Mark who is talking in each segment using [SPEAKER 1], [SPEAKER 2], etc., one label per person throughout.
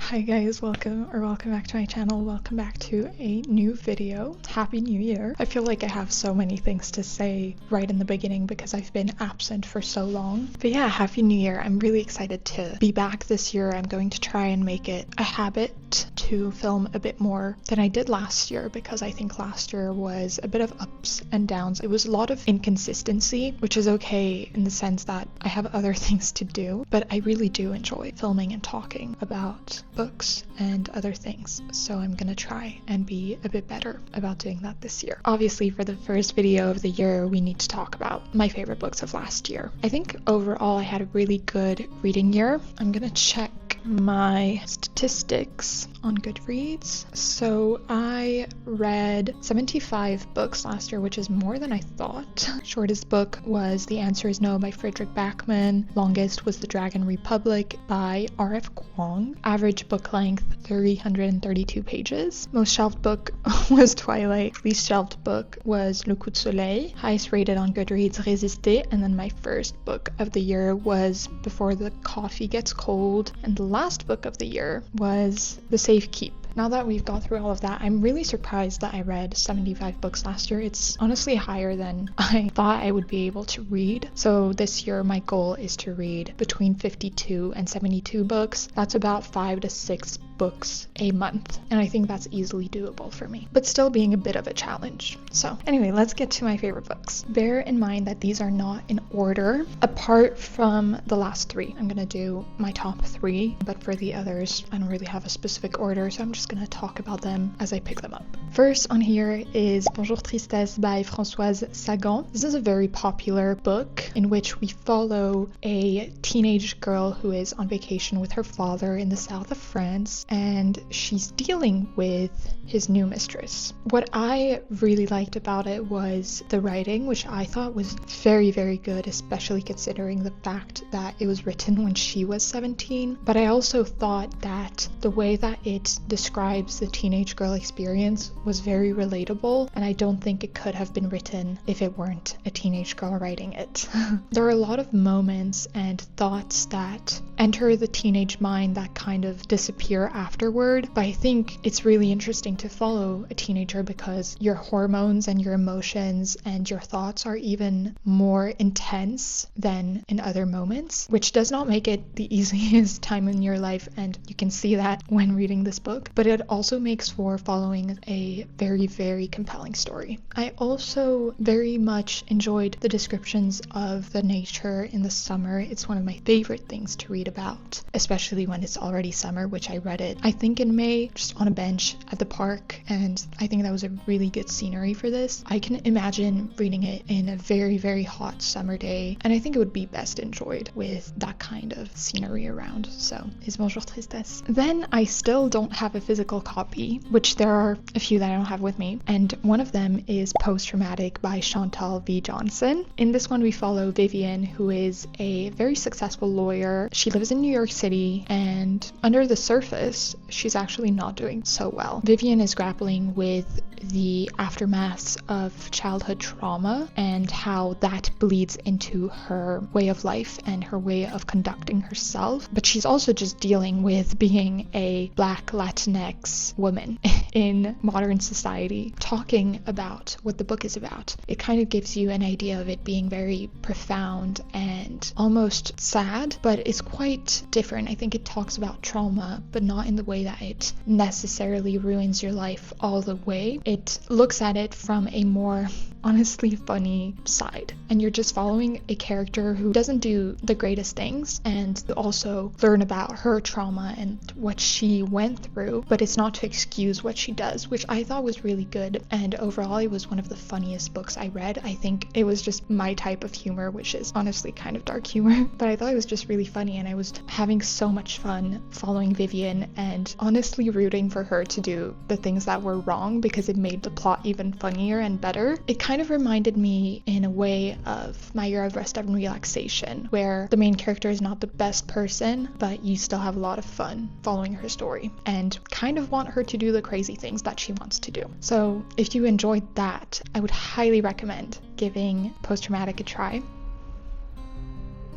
[SPEAKER 1] Hi guys, welcome back to my channel. Welcome back to a new video. Happy New Year. I feel like I have so many things to say right in the beginning because I've been absent for so long. But yeah, Happy New Year. I'm really excited to be back this year. I'm going to try and make it a habit to film a bit more than I did last year because I think last year was a bit of ups and downs. It was a lot of inconsistency, which is okay in the sense that I have other things to do, but I really do enjoy filming and talking about books and other things. So I'm gonna try and be a bit better about doing that this year. Obviously, for the first video of the year, we need to talk about my favorite books of last year. I think overall I had a really good reading year. I'm gonna check my statistics on Goodreads. So I read 75 books last year, which is more than I thought. Shortest book was The Answer Is No by Frederick Backman. Longest was The Dragon Republic by R.F. Kuang. Average book length 332 pages. Most shelved book was Twilight. Least shelved book was Le Coup de Soleil. Highest rated on Goodreads, Résister. And then my first book of the year was Before the Coffee Gets Cold. And the last book of the year was The Safe Keep. Now that we've got through all of that, I'm really surprised that I read 75 books last year. It's honestly higher than I thought I would be able to read. So this year my goal is to read between 52 and 72 books. That's about 5 to 6 books a month, and I think that's easily doable for me, but still being a bit of a challenge. So anyway, let's get to my favorite books. Bear in mind that these are not in order apart from the last 3. I'm gonna do my top 3, but for the others I don't really have a specific order, so I'm just gonna talk about them as I pick them up. First on here is Bonjour Tristesse by Françoise Sagan. This is a very popular book in which we follow a teenage girl who is on vacation with her father in the south of France, and she's dealing with his new mistress. What I really liked about it was the writing, which I thought was very, very good, especially considering the fact that it was written when she was 17. But I also thought that the way that it describes the teenage girl experience was very relatable, and I don't think it could have been written if it weren't a teenage girl writing it. There are a lot of moments and thoughts that enter the teenage mind that kind of disappear afterward, but I think it's really interesting to follow a teenager because your hormones and your emotions and your thoughts are even more intense than in other moments, which does not make it the easiest time in your life, and you can see that when reading this book, but it also makes for following a very, very compelling story. I also very much enjoyed the descriptions of the nature in the summer. It's one of my favorite things to read about, especially when it's already summer, which I read it, I think in May, just on a bench at the park, and I think that was a really good scenery for this. I can imagine reading it in a very, very hot summer day, and I think it would be best enjoyed with that kind of scenery around. So, is Bonjour Tristesse. Then I still don't have a physical copy, which there are a few that I don't have with me, and one of them is Post-Traumatic by Chantal V. Johnson. In this one we follow Vivian, who is a very successful lawyer. She lives in New York City, and under the surface she's actually not doing so well. Vivian is grappling with the aftermaths of childhood trauma and how that bleeds into her way of life and her way of conducting herself, but she's also just dealing with being a Black Latinx woman in modern society. Talking about what the book is about, it kind of gives you an idea of it being very profound and almost sad, but it's quite different. I think it talks about trauma, but not in the way that it necessarily ruins your life all the way. It looks at it from a more honestly funny side, and you're just following a character who doesn't do the greatest things, and you also learn about her trauma and what she went through, but it's not to excuse what she does, which I thought was really good. And overall it was one of the funniest books I read. I think it was just my type of humor, which is honestly kind of dark humor, but I thought it was just really funny, and I was having so much fun following Vivian and honestly rooting for her to do the things that were wrong because it made the plot even funnier and better. It kind of reminded me in a way of My Year of Rest and Relaxation, where the main character is not the best person, but you still have a lot of fun following her story and kind of want her to do the crazy things that she wants to do. So if you enjoyed that, I would highly recommend giving Post-Traumatic a try.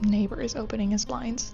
[SPEAKER 1] Neighbor is opening his blinds.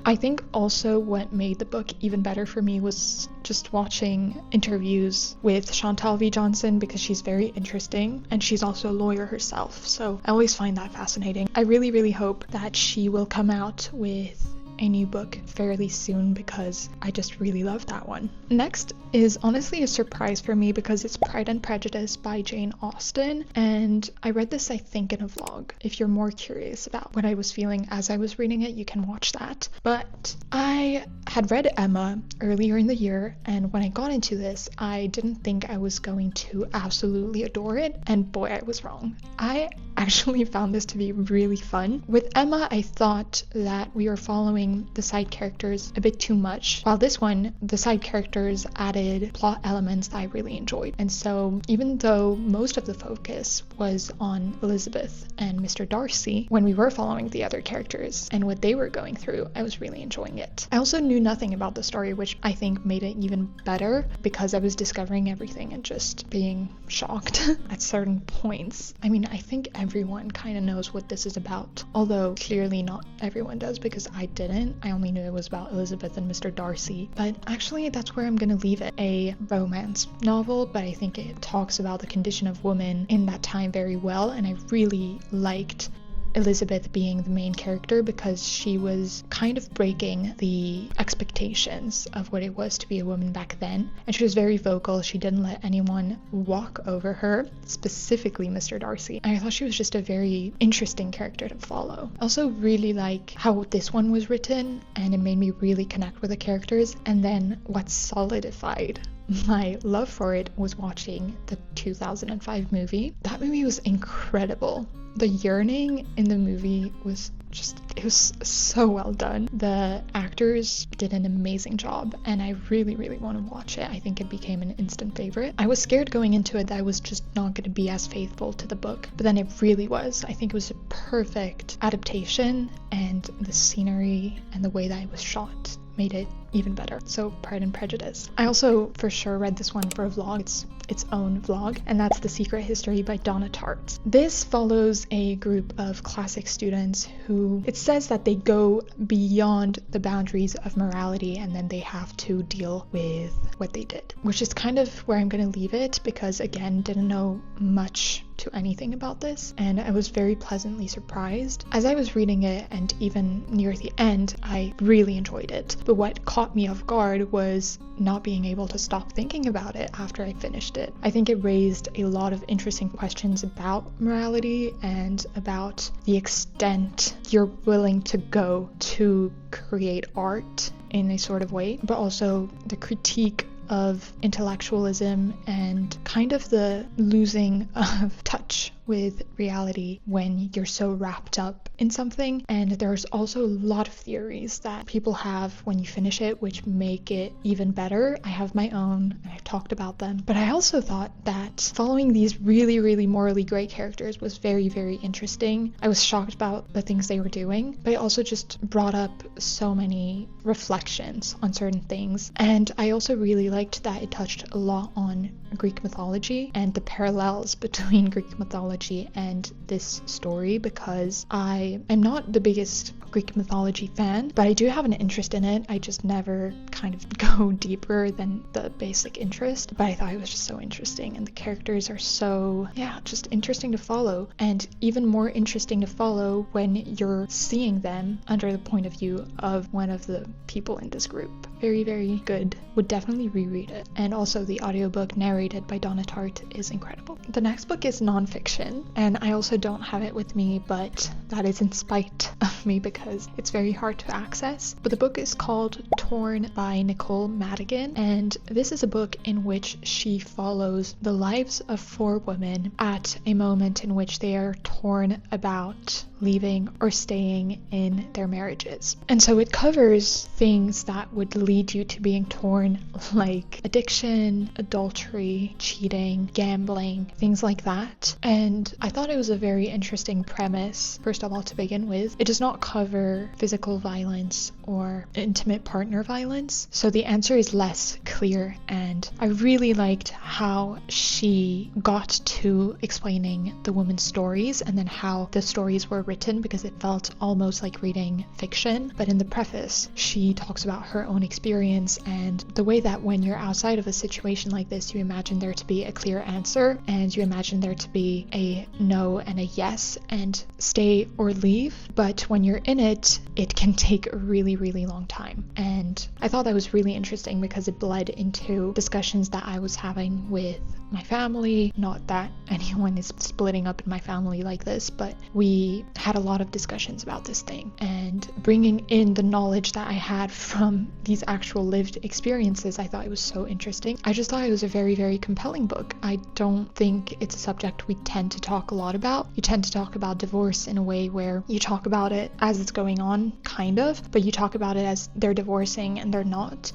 [SPEAKER 1] I think also what made the book even better for me was just watching interviews with Chantal V. Johnson, because she's very interesting and she's also a lawyer herself, so I always find that fascinating. I really hope that she will come out with a new book fairly soon, because I just really love that one. Next is honestly a surprise for me, because it's Pride and Prejudice by Jane Austen, and I read this I think in a vlog. If you're more curious about what I was feeling as I was reading it, you can watch that. But I had read Emma earlier in the year, and when I got into this, I didn't think I was going to absolutely adore it, and boy, I was wrong. I actually found this to be really fun. With Emma, I thought that we were following the side characters a bit too much, while this one, the side characters added plot elements that I really enjoyed. And so even though most of the focus was on Elizabeth and Mr. Darcy, when we were following the other characters and what they were going through, I was really enjoying it. I also knew nothing about the story, which I think made it even better, because I was discovering everything and just being shocked at certain points. I mean, I think everyone kind of knows what this is about, although clearly not everyone does, because I didn't. I only knew it was about Elizabeth and Mr. Darcy, but actually that's where I'm gonna leave it. A romance novel, but I think it talks about the condition of women in that time very well, and I really liked Elizabeth being the main character, because she was kind of breaking the expectations of what it was to be a woman back then, and she was very vocal. She didn't let anyone walk over her, specifically Mr. Darcy. And I thought she was just a very interesting character to follow. I also really like how this one was written, and it made me really connect with the characters. And then what solidified my love for it was watching the 2005 movie. That movie was incredible. The yearning in the movie was just, it was so well done. The actors did an amazing job, and I really want to watch it. I think it became an instant favorite. I was scared going into it that I was just not going to be as faithful to the book, but then it really was. I think it was a perfect adaptation, and the scenery and the way that it was shot made it even better. So Pride and Prejudice. I also for sure read this one for a vlog. It's its own vlog, and that's The Secret History by Donna Tartt. This follows a group of classic students who, it says that they go beyond the boundaries of morality, and then they have to deal with what they did, which is kind of where I'm going to leave it, because again, didn't know much to anything about this, and I was very pleasantly surprised. As I was reading it, and even near the end, I really enjoyed it. But what caught me off guard was not being able to stop thinking about it after I finished it. I think it raised a lot of interesting questions about morality and about the extent you're willing to go to create art in a sort of way, but also the critique of intellectualism and kind of the losing of touch with reality when you're so wrapped up in something. And there's also a lot of theories that people have when you finish it, which make it even better. I have my own, and I've talked about them, but I also thought that following these really morally great characters was very interesting. I was shocked about the things they were doing, but it also just brought up so many reflections on certain things. And I also really liked that it touched a lot on Greek mythology and the parallels between Greek mythology and this story, because I am not the biggest Greek mythology fan, but I do have an interest in it. I just never kind of go deeper than the basic interest, but I thought it was just so interesting, and the characters are so, just interesting to follow, and even more interesting to follow when you're seeing them under the point of view of one of the people in this group. Very good. Would definitely reread it. And also the audiobook narrated by Donna Tartt is incredible. The next book is nonfiction, and I also don't have it with me, but that is in spite of me because it's very hard to access. But the book is called Torn by Nicole Madigan, and this is a book in which she follows the lives of 4 women at a moment in which they are torn about leaving or staying in their marriages. And so it covers things that would lead lead you to being torn, like addiction, adultery, cheating, gambling, things like that. And I thought it was a very interesting premise. First of all, to begin with, it does not cover physical violence or intimate partner violence, so the answer is less clear. And I really liked how she got to explaining the woman's stories and then how the stories were written, because it felt almost like reading fiction. But in the preface, she talks about her own experience and the way that when you're outside of a situation like this, you imagine there to be a clear answer and you imagine there to be a no and a yes and stay or leave. But when you're in it, it can take a really, really long time. And I thought that was really interesting because it bled into discussions that I was having with my family. Not that anyone is splitting up in my family like this, but we had a lot of discussions about this thing, and bringing in the knowledge that I had from these actual lived experiences, I thought it was so interesting. I just thought it was a very, very compelling book. I don't think it's a subject we tend to talk a lot about. You tend to talk about divorce in a way where you talk about it as it's going on, kind of, but you talk about it as they're divorcing and they're not.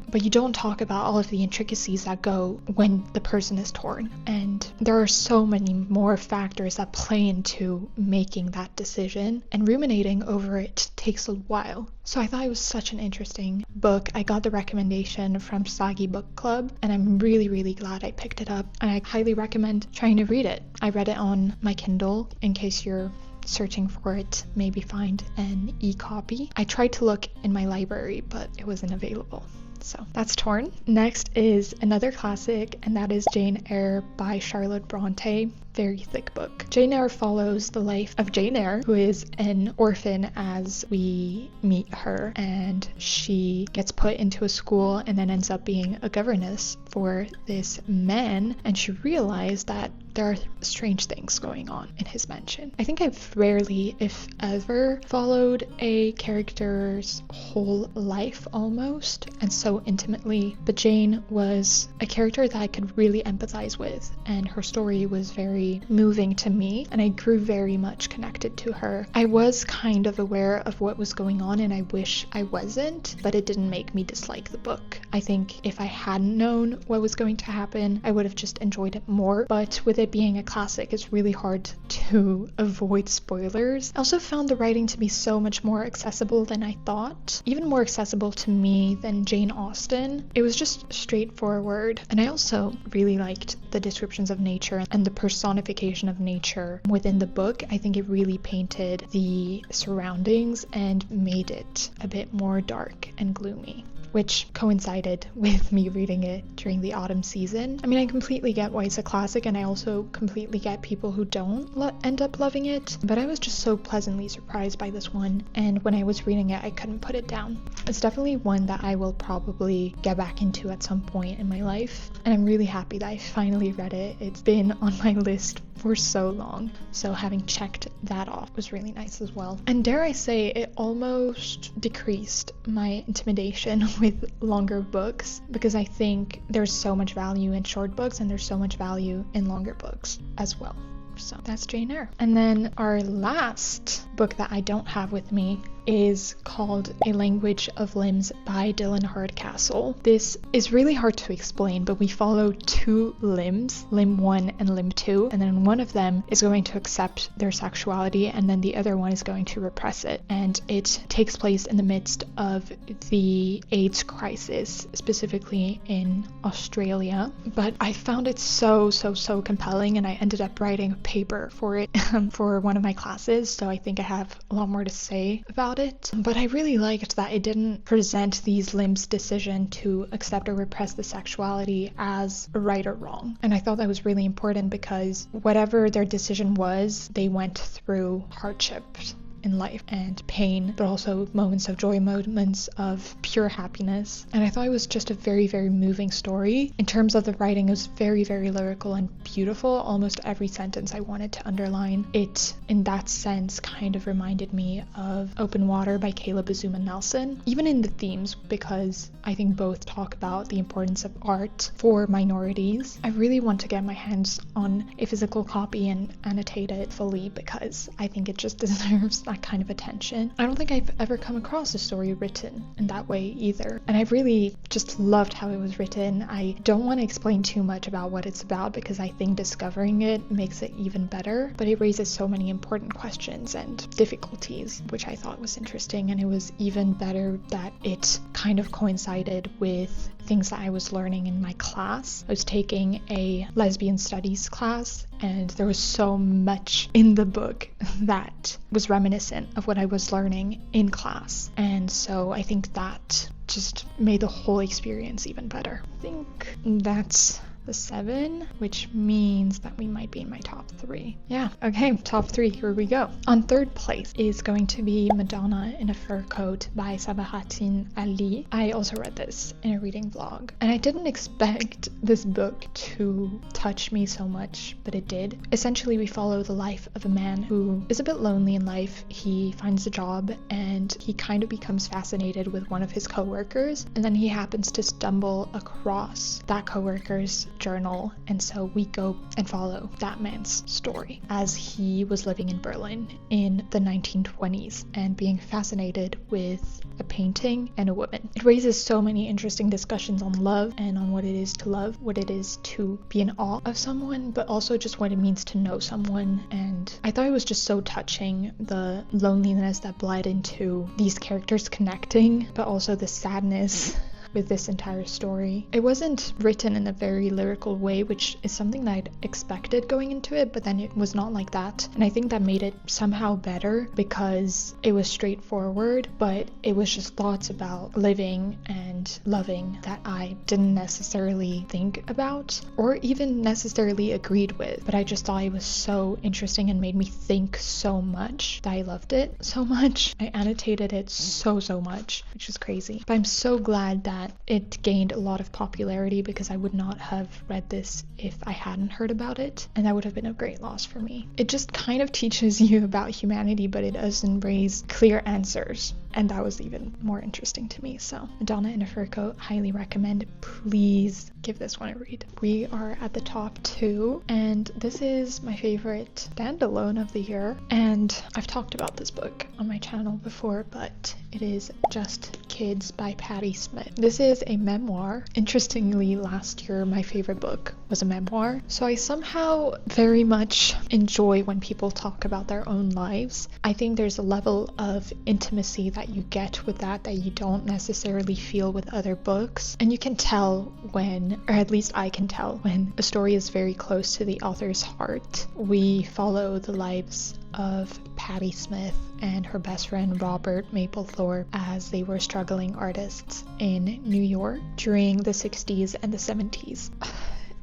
[SPEAKER 1] But you don't talk about all of the intricacies that go when the person is torn. And there are so many more factors that play into making that decision, and ruminating over it takes a while. So I thought it was such an interesting book. I got the recommendation from Sagi Book Club, and I'm really, really glad I picked it up, and I highly recommend trying to read it. I read it on my Kindle. In case you're searching for it, maybe find an e-copy. I tried to look in my library, but it wasn't available. So that's Torn. Next is another classic, and that is Jane Eyre by Charlotte Bronte. Very thick book. Jane Eyre follows the life of Jane Eyre, who is an orphan as we meet her, and she gets put into a school and then ends up being a governess for this man, and she realized that there are strange things going on in his mansion. I think I've rarely, if ever, followed a character's whole life almost, and so intimately, but Jane was a character that I could really empathize with, and her story was very moving to me, and I grew very much connected to her. I was kind of aware of what was going on, and I wish I wasn't, but it didn't make me dislike the book. I think if I hadn't known what was going to happen, I would have just enjoyed it more, but with it being a classic, it's really hard to avoid spoilers. I also found the writing to be so much more accessible than I thought, even more accessible to me than Jane Austen. It was just straightforward, and I also really liked the descriptions of nature and the personification of nature within the book. I think it really painted the surroundings and made it a bit more dark and gloomy, which coincided with me reading it during the autumn season. I mean, I completely get why it's a classic, and I also completely get people who don't end up loving it, but I was just so pleasantly surprised by this one, and when I was reading it, I couldn't put it down. It's definitely one that I will probably get back into at some point in my life, and I'm really happy that I finally read it. It's been on my list for so long, so having checked that off was really nice as well. And dare I say, it almost decreased my intimidation with longer books, because I think there's so much value in short books and there's so much value in longer books as well. So that's Jane Eyre. And then our last book that I don't have with me is called A Language of Limbs by Dylan Hardcastle. This is really hard to explain, but we follow two limbs, limb 1 and limb 2, and then one of them is going to accept their sexuality and then the other one is going to repress it. And it takes place in the midst of the AIDS crisis, specifically in Australia. But I found it so compelling, and I ended up writing a paper for it for one of my classes, so I think I have a lot more to say about it. But I really liked that it didn't present these limbs' decision to accept or repress the sexuality as right or wrong. And I thought that was really important, because whatever their decision was, they went through hardships in life and pain, but also moments of joy, moments of pure happiness. And I thought it was just a very moving story. In terms of the writing, it was very lyrical and beautiful. Almost every sentence I wanted to underline. It, in that sense, kind of reminded me of Open Water by Caleb Azuma Nelson, even in the themes, because I think both talk about the importance of art for minorities. I really want to get my hands on a physical copy and annotate it fully, because I think it just deserves that that kind of attention. I don't think I've ever come across a story written in that way either. And I really just loved how it was written. I don't want to explain too much about what it's about because I think discovering it makes it even better, but it raises so many important questions and difficulties, which I thought was interesting. And it was even better that it kind of coincided with things that I was learning in my class. I was taking a lesbian studies class, and there was so much in the book that was reminiscent of what I was learning in class. And so I think that just made the whole experience even better. I think that's the 7, which means that we might be in my top 3. Yeah, okay, top 3, here we go. On 3rd place is going to be Madonna in a Fur Coat by Sabahattin Ali. I also read this in a reading vlog, and I didn't expect this book to touch me so much, but it did. Essentially, we follow the life of a man who is a bit lonely in life. He finds a job, and he kind of becomes fascinated with one of his co-workers, and then he happens to stumble across that co-worker's journal, and so we go and follow that man's story as he was living in Berlin in the 1920s and being fascinated with a painting and a woman. It raises so many interesting discussions on love and on what it is to love, what it is to be in awe of someone, but also just what it means to know someone. And I thought it was just so touching, the loneliness that bled into these characters connecting, but also the sadness with this entire story. It wasn't written in a very lyrical way, which is something that I'd expected going into it, but then it was not like that. And I think that made it somehow better because it was straightforward, but it was just thoughts about living and loving that I didn't necessarily think about or even necessarily agreed with. But I just thought it was so interesting and made me think so much that I loved it so much. I annotated it so much, which is crazy. But I'm so glad that it gained a lot of popularity because I would not have read this if I hadn't heard about it, and that would have been a great loss for me. It just kind of teaches you about humanity, but it doesn't raise clear answers, and that was even more interesting to me. So Madonna in a Fur Coat, highly recommend. Please give this one a read. We are at the top 2, and this is my favorite standalone of the year, and I've talked about this book on my channel before, but it is Just Kids by Patti Smith. This is a memoir. Interestingly, last year my favorite book was a memoir, so I somehow very much enjoy when people talk about their own lives. I think there's a level of intimacy that you get with that you don't necessarily feel with other books, and you can tell when, or at least I can tell, when a story is very close to the author's heart. We follow the lives of Patti Smith and her best friend Robert Mapplethorpe as they were struggling artists in New York during the 60s and the 70s.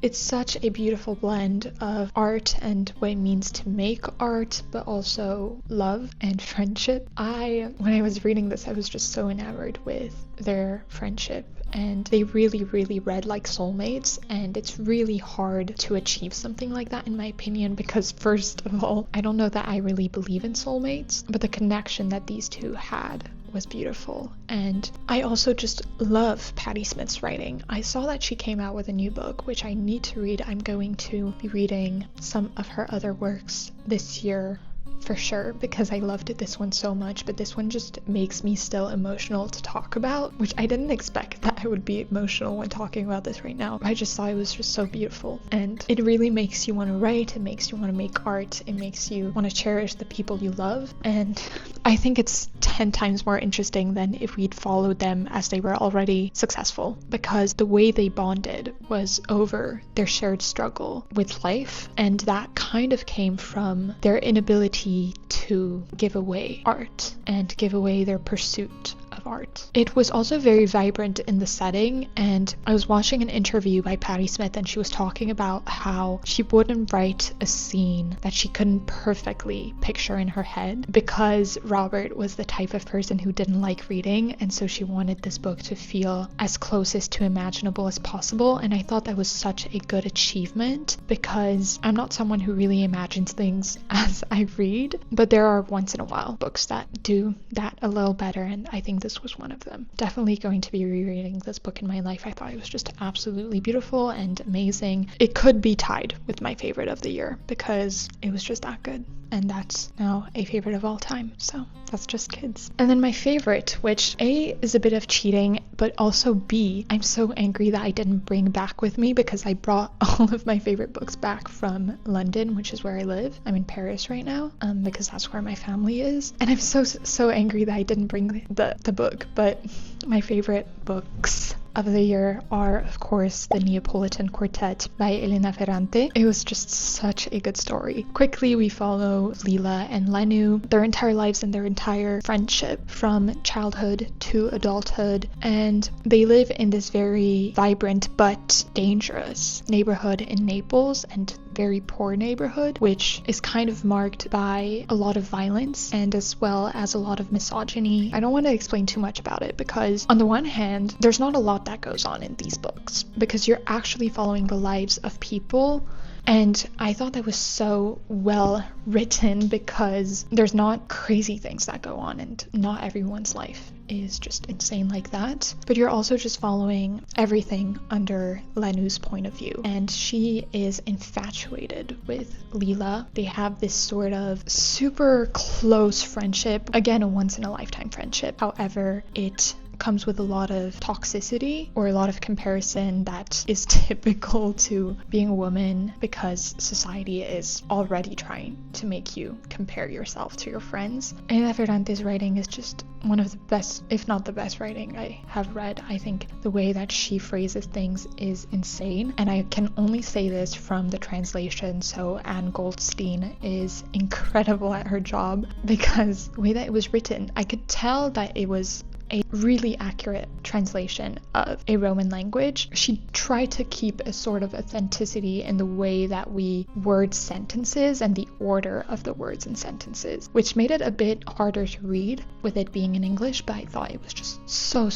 [SPEAKER 1] It's such a beautiful blend of art and what it means to make art, but also love and friendship. When I was reading this, I was just so enamored with their friendship, and they really read like soulmates, and it's really hard to achieve something like that in my opinion, because first of all, I don't know that I really believe in soulmates, but the connection that these two had was beautiful. And I also just love Patti Smith's writing. I saw that she came out with a new book, which I need to read. I'm going to be reading some of her other works this year for sure, because I loved this one so much, but this one just makes me still emotional to talk about, which I didn't expect that I would be emotional when talking about this right now. I just thought it was just so beautiful, and it really makes you want to write, it makes you want to make art, it makes you want to cherish the people you love, and I think it's 10 times more interesting than if we'd followed them as they were already successful, because the way they bonded was over their shared struggle with life, and that kind of came from their inability to give away art and give away their pursuit of art. It was also very vibrant in the setting, and I was watching an interview by Patti Smith, and she was talking about how she wouldn't write a scene that she couldn't perfectly picture in her head because Robert was the type of person who didn't like reading, and so she wanted this book to feel as closest to imaginable as possible. And I thought that was such a good achievement, because I'm not someone who really imagines things as I read, but there are once in a while books that do that a little better, and I think this was one of them. Definitely going to be rereading this book in my life. I thought it was just absolutely beautiful and amazing. It could be tied with my favorite of the year because it was just that good. and that's now a favorite of all time. So that's just kids. And then my favorite, which A is a bit of cheating, but also B, I'm so angry that I didn't bring back with me, because I brought all of my favorite books back from London, which is where I live. I'm in Paris right now, because that's where my family is. And I'm so angry that I didn't bring the book, but my favorite books of the year are, of course, the Neapolitan Quartet by Elena Ferrante. It was just such a good story. Quickly, we follow Lila and Lenu, their entire lives and their entire friendship from childhood to adulthood, and they live in this very vibrant but dangerous neighborhood in Naples, and very poor neighborhood, which is kind of marked by a lot of violence and as well as a lot of misogyny. I don't want to explain too much about it, because on the one hand, there's not a lot that goes on in these books, because you're actually following the lives of people. And I thought that was so well written, because there's not crazy things that go on, and not everyone's life is just insane like that. But you're also just following everything under Lenu's point of view. And she is infatuated with Lila. They have this sort of super close friendship. Again, a once-in-a-lifetime friendship. However, it comes with a lot of toxicity, or a lot of comparison that is typical to being a woman, because society is already trying to make you compare yourself to your friends. Elena Ferrante's writing is just one of the best, if not the best writing I have read. I think the way that she phrases things is insane, and I can only say this from the translation, so Anne Goldstein is incredible at her job, because the way that it was written, I could tell that it was a really accurate translation of a Roman language. She tried to keep a sort of authenticity in the way that we word sentences and the order of the words and sentences, which made it a bit harder to read with it being in English, but I thought it was just so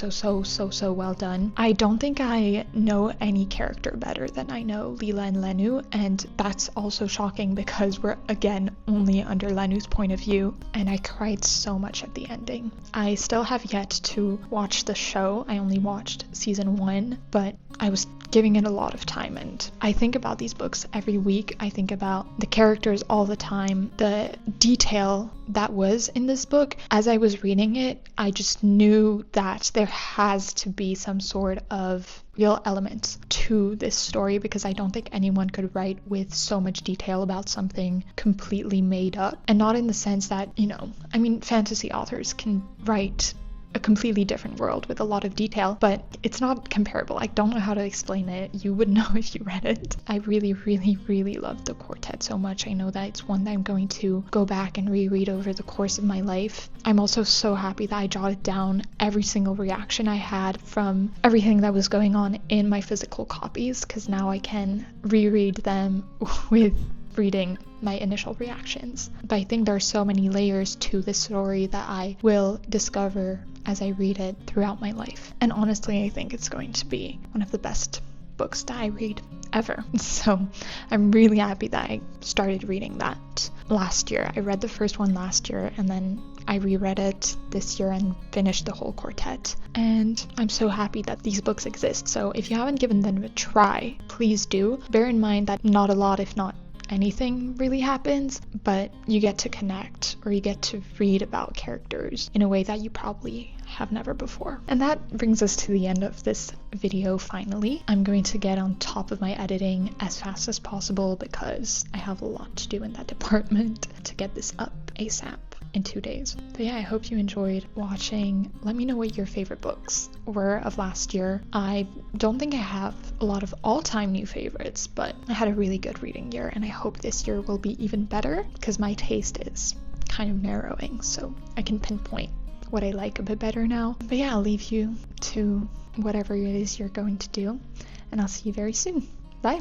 [SPEAKER 1] well done. I don't think I know any character better than I know Lila and Lenu, and that's also shocking, because we're again only under Lenu's point of view, and I cried so much at the ending. I still have yet to watch the show. I only watched season 1, but I was giving it a lot of time, and I think about these books every week. I think about the characters all the time, the detail that was in this book. As I was reading it, I just knew that there has to be some sort of real element to this story, because I don't think anyone could write with so much detail about something completely made up. And not in the sense that, fantasy authors can write a completely different world with a lot of detail, but it's not comparable. I don't know how to explain it. You would know if you read it. I really loved the quartet so much. I know that it's one that I'm going to go back and reread over the course of my life. I'm also so happy that I jotted down every single reaction I had from everything that was going on in my physical copies, because now I can reread them with reading my initial reactions. But I think there are so many layers to this story that I will discover as I read it throughout my life. And honestly, I think it's going to be one of the best books that I read ever. So I'm really happy that I started reading that last year. I read the first one last year, and then I reread it this year and finished the whole quartet. And I'm so happy that these books exist. So if you haven't given them a try, please do. Bear in mind that not a lot, if not anything, really happens, but you get to connect, or you get to read about characters in a way that you probably have never before. And that brings us to the end of this video finally. I'm going to get on top of my editing as fast as possible, because I have a lot to do in that department to get this up ASAP in 2 days. But yeah, I hope you enjoyed watching. Let me know what your favorite books were of last year. I don't think I have a lot of all-time new favorites, but I had a really good reading year, and I hope this year will be even better, because my taste is kind of narrowing, so I can pinpoint what I like a bit better now. But yeah, I'll leave you to whatever it is you're going to do, and I'll see you very soon. Bye!